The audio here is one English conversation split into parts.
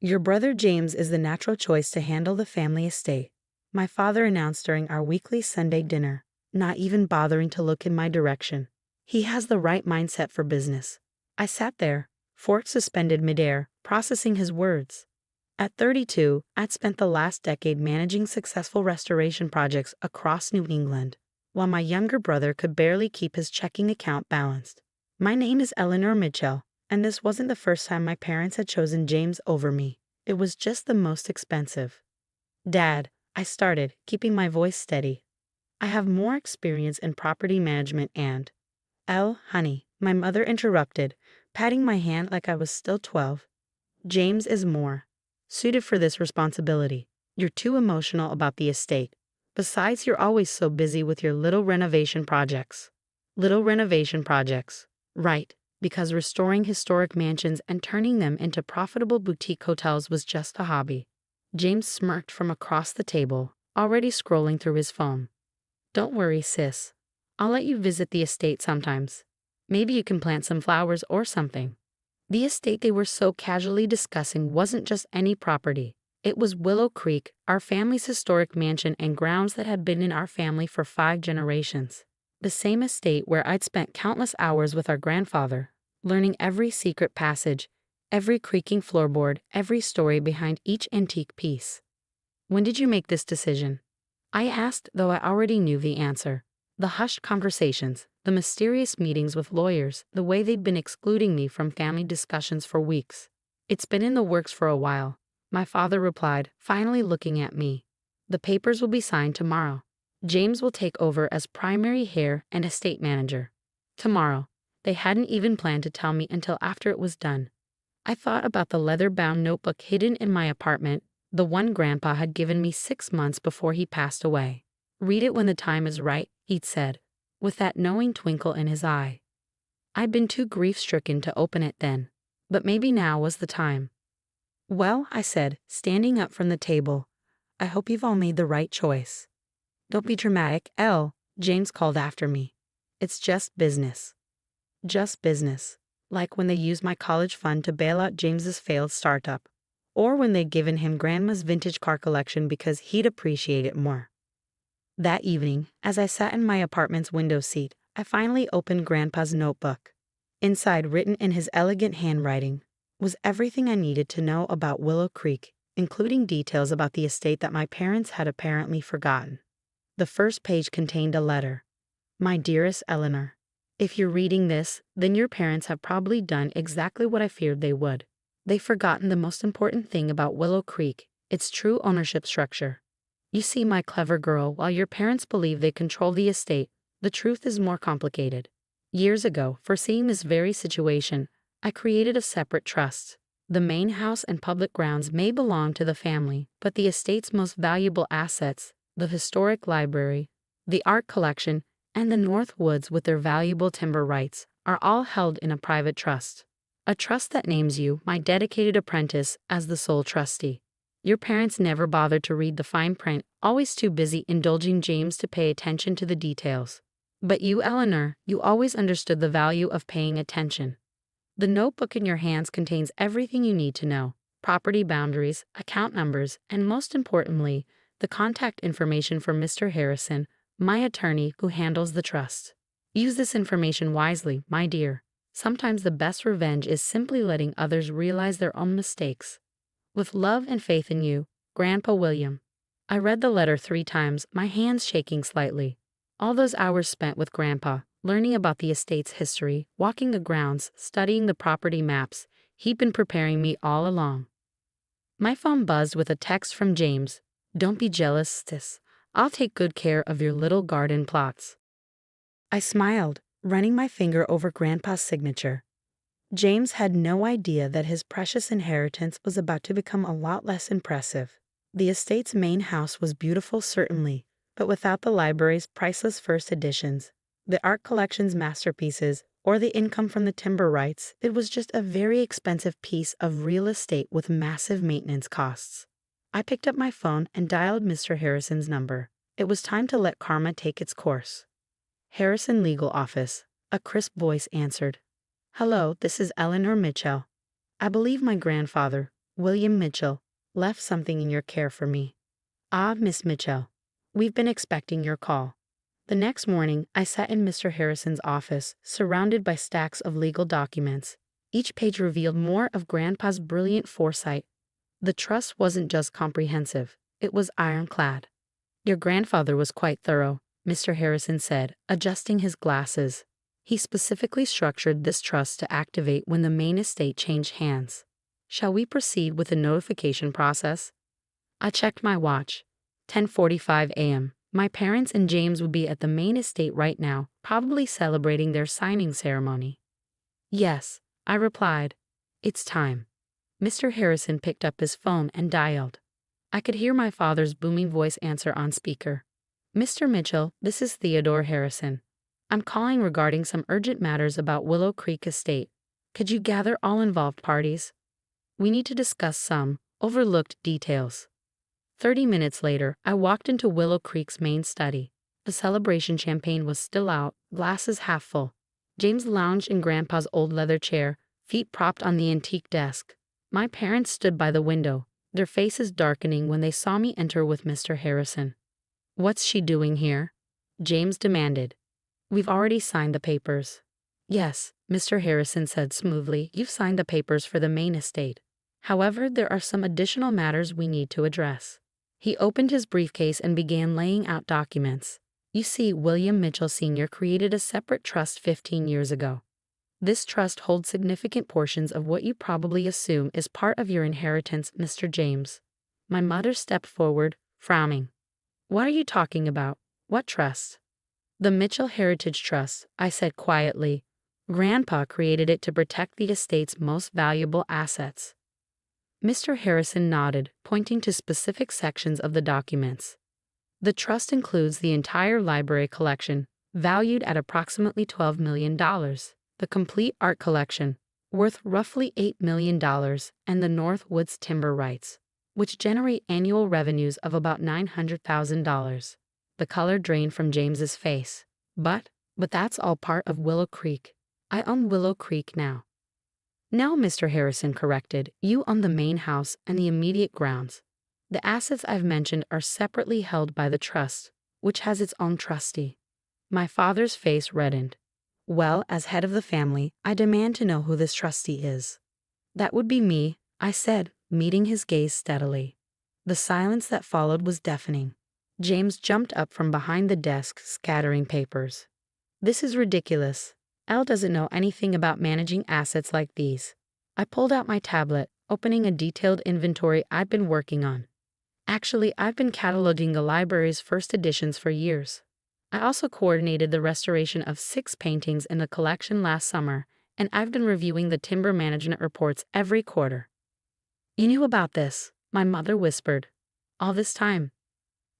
Your brother James is the natural choice to handle the family estate, my father announced during our weekly Sunday dinner, not even bothering to look in my direction. He has the right mindset for business. I sat there, fork suspended midair, processing his words. At 32, I'd spent the last decade managing successful restoration projects across New England, while my younger brother could barely keep his checking account balanced. My name is Eleanor Mitchell, and this wasn't the first time my parents had chosen James over me. It was just the most expensive. Dad, I started, keeping my voice steady. I have more experience in property management and... Honey, my mother interrupted, patting my hand like I was still 12. James is more suited for this responsibility. You're too emotional about the estate. Besides, you're always so busy with your little renovation projects. Little renovation projects. Right, because restoring historic mansions and turning them into profitable boutique hotels was just a hobby. James smirked from across the table, already scrolling through his phone. Don't worry, sis. I'll let you visit the estate sometimes. Maybe you can plant some flowers or something. The estate they were so casually discussing wasn't just any property. It was Willow Creek, our family's historic mansion and grounds that had been in our family for 5 generations. The same estate where I'd spent countless hours with our grandfather, learning every secret passage, every creaking floorboard, every story behind each antique piece. When did you make this decision? I asked, though I already knew the answer. The hushed conversations, the mysterious meetings with lawyers, the way they'd been excluding me from family discussions for weeks. It's been in the works for a while, my father replied, finally looking at me. The papers will be signed tomorrow. James will take over as primary heir and estate manager. Tomorrow. They hadn't even planned to tell me until after it was done. I thought about the leather-bound notebook hidden in my apartment, the one Grandpa had given me 6 months before he passed away. Read it when the time is right, he'd said, with that knowing twinkle in his eye. I'd been too grief-stricken to open it then, but maybe now was the time. Well, I said, standing up from the table, I hope you've all made the right choice. Don't be dramatic, James called after me. It's just business. Just business. Like when they used my college fund to bail out James's failed startup, or when they'd given him Grandma's vintage car collection because he'd appreciate it more. That evening, as I sat in my apartment's window seat, I finally opened Grandpa's notebook. Inside, written in his elegant handwriting, was everything I needed to know about Willow Creek, including details about the estate that my parents had apparently forgotten. The first page contained a letter. My dearest Eleanor, if you're reading this, then your parents have probably done exactly what I feared they would. They've forgotten the most important thing about Willow Creek, its true ownership structure. You see, my clever girl, while your parents believe they control the estate, the truth is more complicated. Years ago, foreseeing this very situation, I created a separate trust. The main house and public grounds may belong to the family, but the estate's most valuable assets, the historic library, the art collection, and the North Woods with their valuable timber rights, are all held in a private trust. A trust that names you, my dedicated apprentice, as the sole trustee. Your parents never bothered to read the fine print, always too busy indulging James to pay attention to the details. But you, Eleanor, you always understood the value of paying attention. The notebook in your hands contains everything you need to know: property boundaries, account numbers, and most importantly, the contact information for Mr. Harrison, my attorney who handles the trust. Use this information wisely, my dear. Sometimes the best revenge is simply letting others realize their own mistakes. With love and faith in you, Grandpa William. I read the letter 3 times, my hands shaking slightly. All those hours spent with Grandpa, learning about the estate's history, walking the grounds, studying the property maps, he'd been preparing me all along. My phone buzzed with a text from James. Don't be jealous, sis. I'll take good care of your little garden plots. I smiled, running my finger over Grandpa's signature. James had no idea that his precious inheritance was about to become a lot less impressive. The estate's main house was beautiful, certainly, but without the library's priceless first editions, the art collection's masterpieces, or the income from the timber rights, it was just a very expensive piece of real estate with massive maintenance costs. I picked up my phone and dialed Mr. Harrison's number. It was time to let karma take its course. Harrison Legal Office, a crisp voice answered. Hello, this is Eleanor Mitchell. I believe my grandfather, William Mitchell, left something in your care for me. Ah, Miss Mitchell. We've been expecting your call. The next morning, I sat in Mr. Harrison's office, surrounded by stacks of legal documents. Each page revealed more of Grandpa's brilliant foresight. The trust wasn't just comprehensive, it was ironclad. Your grandfather was quite thorough, Mr. Harrison said, adjusting his glasses. He specifically structured this trust to activate when the main estate changed hands. Shall we proceed with the notification process? I checked my watch. 10:45 a.m. My parents and James would be at the main estate right now, probably celebrating their signing ceremony. Yes, I replied. It's time. Mr. Harrison picked up his phone and dialed. I could hear my father's booming voice answer on speaker. Mr. Mitchell, this is Theodore Harrison. I'm calling regarding some urgent matters about Willow Creek Estate. Could you gather all involved parties? We need to discuss some overlooked details. 30 minutes later, I walked into Willow Creek's main study. The celebration champagne was still out, glasses half full. James lounged in Grandpa's old leather chair, feet propped on the antique desk. My parents stood by the window, their faces darkening when they saw me enter with Mr. Harrison. What's she doing here? James demanded. We've already signed the papers. Yes, Mr. Harrison said smoothly, you've signed the papers for the main estate. However, there are some additional matters we need to address. He opened his briefcase and began laying out documents. You see, William Mitchell Sr. created a separate trust 15 years ago. This trust holds significant portions of what you probably assume is part of your inheritance, Mr. James. My mother stepped forward, frowning. What are you talking about? What trust? The Mitchell Heritage Trust, I said quietly. Grandpa created it to protect the estate's most valuable assets. Mr. Harrison nodded, pointing to specific sections of the documents. The trust includes the entire library collection, valued at approximately $12 million, the complete art collection, worth roughly $8 million, and the North Woods timber rights, which generate annual revenues of about $900,000. The color drained from James's face. But that's all part of Willow Creek. I own Willow Creek now. No, Mr. Harrison corrected, you own the main house and the immediate grounds. The assets I've mentioned are separately held by the trust, which has its own trustee. My father's face reddened. Well, as head of the family, I demand to know who this trustee is. That would be me, I said, meeting his gaze steadily. The silence that followed was deafening. James jumped up from behind the desk, scattering papers. This is ridiculous. Elle doesn't know anything about managing assets like these. I pulled out my tablet, opening a detailed inventory I'd been working on. Actually, I've been cataloging the library's first editions for years. I also coordinated the restoration of 6 paintings in the collection last summer, and I've been reviewing the timber management reports every quarter. You knew about this, my mother whispered. All this time?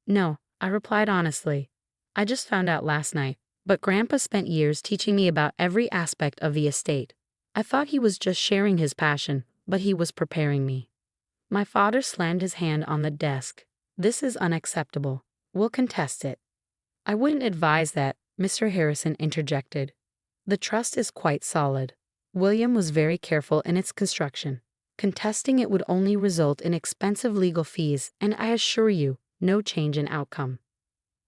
No, I replied honestly. I just found out last night. But Grandpa spent years teaching me about every aspect of the estate. I thought he was just sharing his passion, but he was preparing me. My father slammed his hand on the desk. This is unacceptable. We'll contest it. I wouldn't advise that, Mr. Harrison interjected. The trust is quite solid. William was very careful in its construction. Contesting it would only result in expensive legal fees, and I assure you, no change in outcome.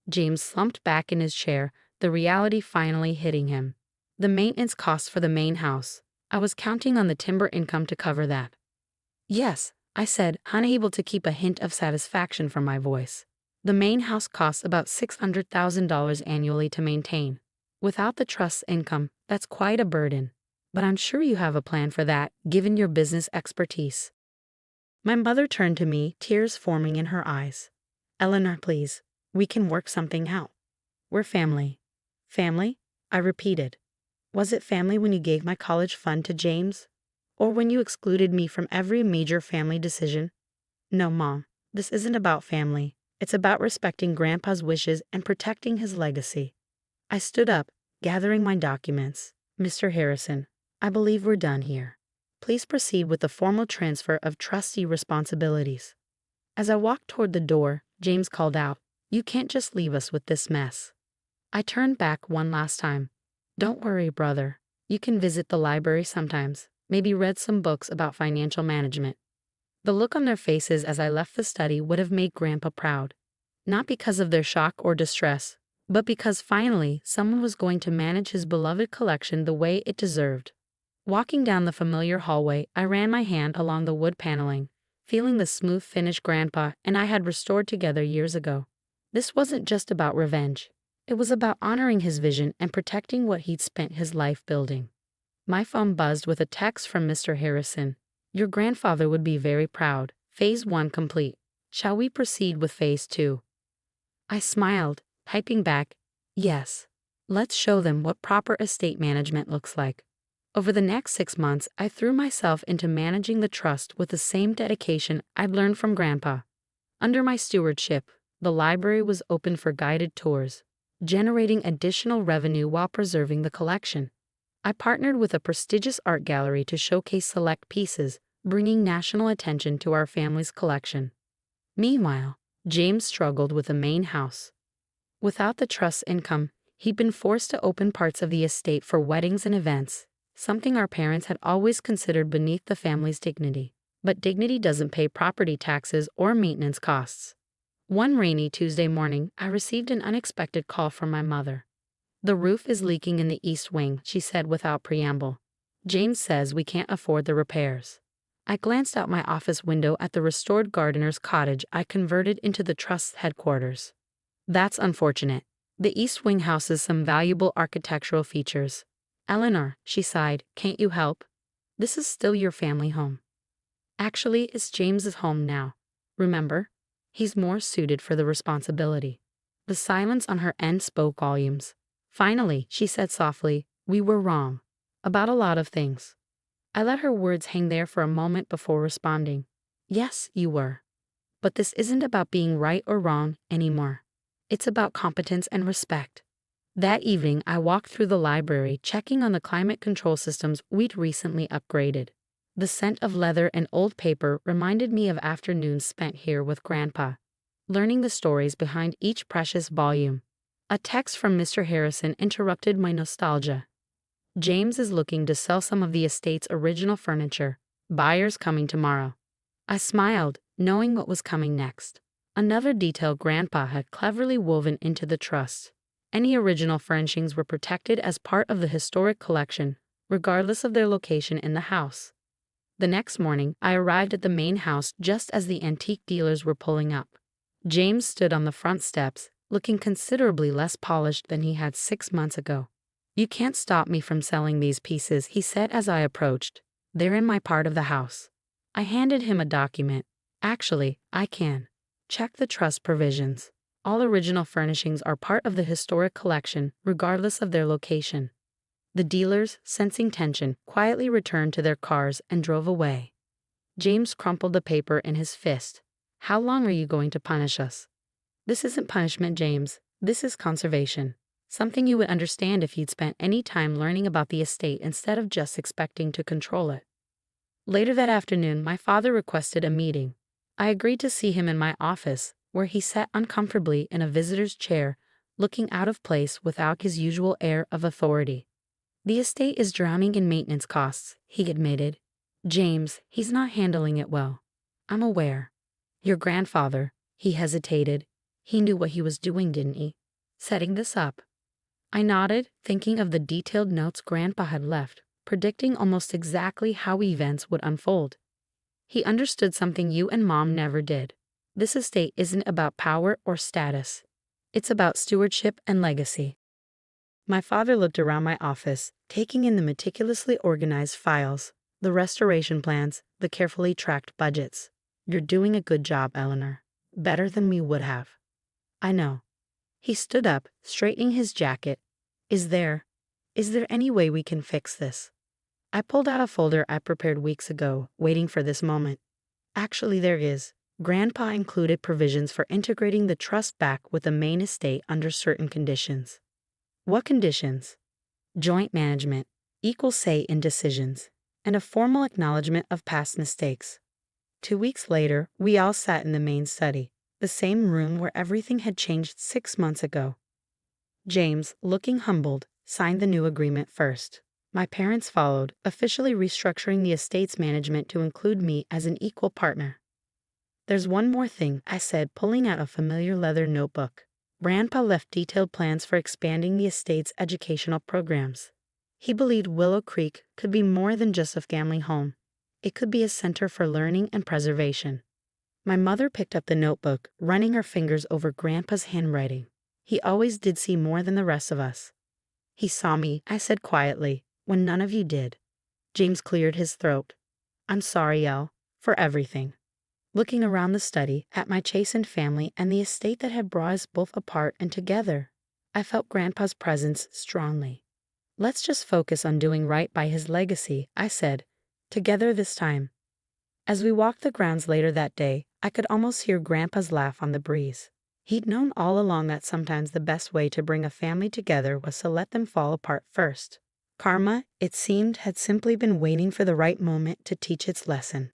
James slumped back in his chair, the reality finally hitting him. The maintenance costs for the main house. I was counting on the timber income to cover that. Yes, I said, unable to keep a hint of satisfaction from my voice. The main house costs about $600,000 annually to maintain. Without the trust's income, that's quite a burden. But I'm sure you have a plan for that, given your business expertise. My mother turned to me, tears forming in her eyes. Eleanor, please, we can work something out. We're family. Family? I repeated. Was it family when you gave my college fund to James? Or when you excluded me from every major family decision? No, Mom, this isn't about family. It's about respecting Grandpa's wishes and protecting his legacy. I stood up, gathering my documents. Mr. Harrison, I believe we're done here. Please proceed with the formal transfer of trustee responsibilities. As I walked toward the door, James called out, You can't just leave us with this mess. I turned back one last time. Don't worry, brother. You can visit the library sometimes, maybe read some books about financial management. The look on their faces as I left the study would have made Grandpa proud. Not because of their shock or distress, but because finally someone was going to manage his beloved collection the way it deserved. Walking down the familiar hallway, I ran my hand along the wood paneling, feeling the smooth finish Grandpa and I had restored together years ago. This wasn't just about revenge. It was about honoring his vision and protecting what he'd spent his life building. My phone buzzed with a text from Mr. Harrison. Your grandfather would be very proud. Phase 1 complete. Shall we proceed with Phase 2? I smiled, typing back, yes. Let's show them what proper estate management looks like. Over the next 6 months, I threw myself into managing the trust with the same dedication I'd learned from Grandpa. Under my stewardship, the library was open for guided tours, generating additional revenue while preserving the collection. I partnered with a prestigious art gallery to showcase select pieces, bringing national attention to our family's collection. Meanwhile, James struggled with the main house. Without the trust's income, he'd been forced to open parts of the estate for weddings and events, something our parents had always considered beneath the family's dignity. But dignity doesn't pay property taxes or maintenance costs. One rainy Tuesday morning, I received an unexpected call from my mother. The roof is leaking in the east wing, she said without preamble. James says we can't afford the repairs. I glanced out my office window at the restored gardener's cottage I converted into the trust's headquarters. That's unfortunate. The east wing houses some valuable architectural features. Eleanor, she sighed, can't you help? This is still your family home. Actually, it's James's home now. Remember? He's more suited for the responsibility. The silence on her end spoke volumes. Finally, she said softly, we were wrong. About a lot of things. I let her words hang there for a moment before responding. Yes, you were. But this isn't about being right or wrong anymore. It's about competence and respect. That evening, I walked through the library checking on the climate control systems we'd recently upgraded. The scent of leather and old paper reminded me of afternoons spent here with Grandpa, learning the stories behind each precious volume. A text from Mr. Harrison interrupted my nostalgia. James is looking to sell some of the estate's original furniture. Buyers coming tomorrow. I smiled, knowing what was coming next. Another detail Grandpa had cleverly woven into the trust. Any original furnishings were protected as part of the historic collection, regardless of their location in the house. The next morning, I arrived at the main house just as the antique dealers were pulling up. James stood on the front steps, looking considerably less polished than he had 6 months ago. You can't stop me from selling these pieces, he said as I approached. They're in my part of the house. I handed him a document. Actually, I can. Check the trust provisions. All original furnishings are part of the historic collection, regardless of their location. The dealers, sensing tension, quietly returned to their cars and drove away. James crumpled the paper in his fist. How long are you going to punish us? This isn't punishment, James. This is conservation. Something you would understand if you'd spent any time learning about the estate instead of just expecting to control it. Later that afternoon, my father requested a meeting. I agreed to see him in my office, where he sat uncomfortably in a visitor's chair, looking out of place without his usual air of authority. The estate is drowning in maintenance costs, he admitted. James, he's not handling it well. I'm aware. Your grandfather, he hesitated. He knew what he was doing, didn't he? Setting this up. I nodded, thinking of the detailed notes Grandpa had left, predicting almost exactly how events would unfold. He understood something you and Mom never did. This estate isn't about power or status. It's about stewardship and legacy. My father looked around my office, taking in the meticulously organized files, the restoration plans, the carefully tracked budgets. You're doing a good job, Eleanor. Better than we would have. I know. He stood up, straightening his jacket. Is there any way we can fix this? I pulled out a folder I prepared weeks ago, waiting for this moment. Actually, there is. Grandpa included provisions for integrating the trust back with the main estate under certain conditions. What conditions? Joint management, equal say in decisions, and a formal acknowledgement of past mistakes. 2 weeks later, we all sat in the main study, the same room where everything had changed 6 months ago. James, looking humbled, signed the new agreement first. My parents followed, officially restructuring the estate's management to include me as an equal partner. "There's one more thing," I said, pulling out a familiar leather notebook. Grandpa left detailed plans for expanding the estate's educational programs. He believed Willow Creek could be more than just a family home. It could be a center for learning and preservation. My mother picked up the notebook, running her fingers over Grandpa's handwriting. "He always did see more than the rest of us." "He saw me," I said quietly, "when none of you did." James cleared his throat. "I'm sorry, Elle, for everything." Looking around the study, at my chastened family and the estate that had brought us both apart and together, I felt Grandpa's presence strongly. "Let's just focus on doing right by his legacy," I said, "together this time." As we walked the grounds later that day, I could almost hear Grandpa's laugh on the breeze. He'd known all along that sometimes the best way to bring a family together was to let them fall apart first. Karma, it seemed, had simply been waiting for the right moment to teach its lesson.